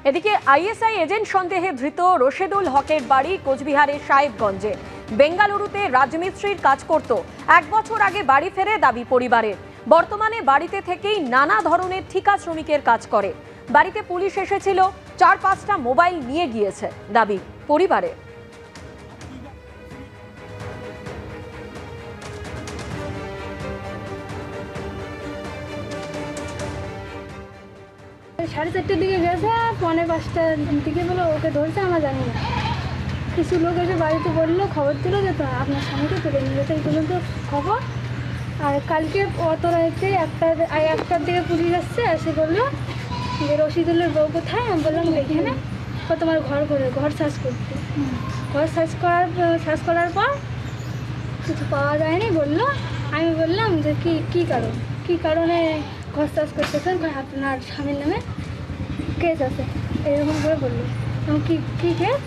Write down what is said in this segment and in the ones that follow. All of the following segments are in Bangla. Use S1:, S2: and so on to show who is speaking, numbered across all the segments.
S1: এদিকে আইএসআই এজেন্ট সন্দেহে ধৃত রশিদুল হকের বাড়ি কোচবিহারের সাহেবগঞ্জে। বেঙ্গালুরুতে রাজমিস্ত্রির কাজ করত। 1 বছর আগে বাড়ি ফেরে দাবি পরিবারের। বর্তমানে বাড়িতে থেকেই নানা ধরনের ঠিকা শ্রমিকের কাজ করে। বাড়িতে পুলিশ এসেছিল, 4-5টা মোবাইল নিয়ে গিয়েছে দাবি পরিবারের।
S2: সাড়ে 4টার দিকে গেছে, 4:45টার দিকে বলে ওকে ধরছে, আমরা জানি না। কিছু লোক এসে বাড়িতে বললো, খবর দিল যে তো আপনার স্বামীকে তুলে নিয়ে তো এই পর্যন্ত খবর। আর কালকে অত রাতে 1টার দিকে পুলিশ আসছে, এসে বললো যে রশিদুলের বউ কোথায়। আমি বললাম এখানে। তোমার ঘর সার্চ করতে। ঘর সার্চ করার পর কিছু পাওয়া যায়নি বললো। আমি বললাম যে কী কারণে ঘর সার্চ করতেছেন? আপনার স্বামীর নামে কেস আছে, এরকম করে বললো। এবং কী কেস?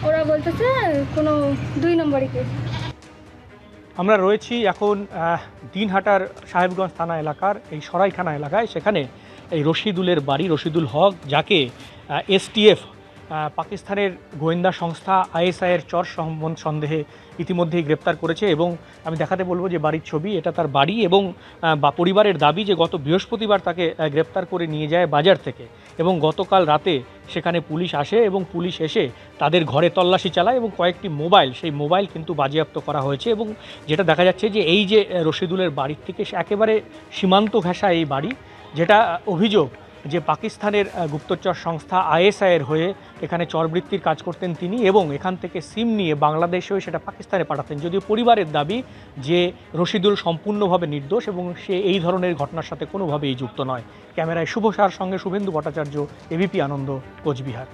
S2: ওরা বলতেছে কোনো 2 নম্বরই কেস।
S3: আমরা রয়েছি এখন দিনহাটার সাহেবগঞ্জ থানা এলাকার এই সরাইখানা এলাকায়। সেখানে এই রশিদুলের বাড়ি। রশিদুল হক, যাকে এসটিএফ পাকিস্তানের গোয়েন্দা সংস্থা আইএসআইয়ের সন্দেহে ইতিমধ্যেই গ্রেপ্তার করেছে। এবং আমি দেখাতে বলবো যে বাড়ির ছবি, এটা তার বাড়ি। এবং পরিবারের দাবি যে গত বৃহস্পতিবার তাকে গ্রেপ্তার করে নিয়ে যায় বাজার থেকে, এবং গতকাল রাতে সেখানে পুলিশ আসে এবং পুলিশ এসে তাদের ঘরে তল্লাশি চালায় এবং কয়েকটি মোবাইল, সেই মোবাইল কিন্তু বাজেয়াপ্ত করা হয়েছে। এবং যেটা দেখা যাচ্ছে যে এই যে রশিদুলের বাড়ির থেকে একেবারে সীমান্ত ঘেঁষা এই বাড়ি, যেটা অভিযোগ যে পাকিস্তানের গুপ্তচর সংস্থা আইএসআইয়ের হয়ে এখানে চরবৃত্তির কাজ করতেন তিনি, এবং এখান থেকে সিম নিয়ে বাংলাদেশেও সেটা পাকিস্তানে পাঠাতেন। যদিও পরিবারের দাবি যে রশিদুল সম্পূর্ণভাবে নির্দোষ এবং সে এই ধরনের ঘটনার সাথে কোনোভাবেই যুক্ত নয়। ক্যামেরায় শুভ সার সঙ্গে শুভেন্দু ভট্টাচার্য, এবিপি আনন্দ, কোচবিহার।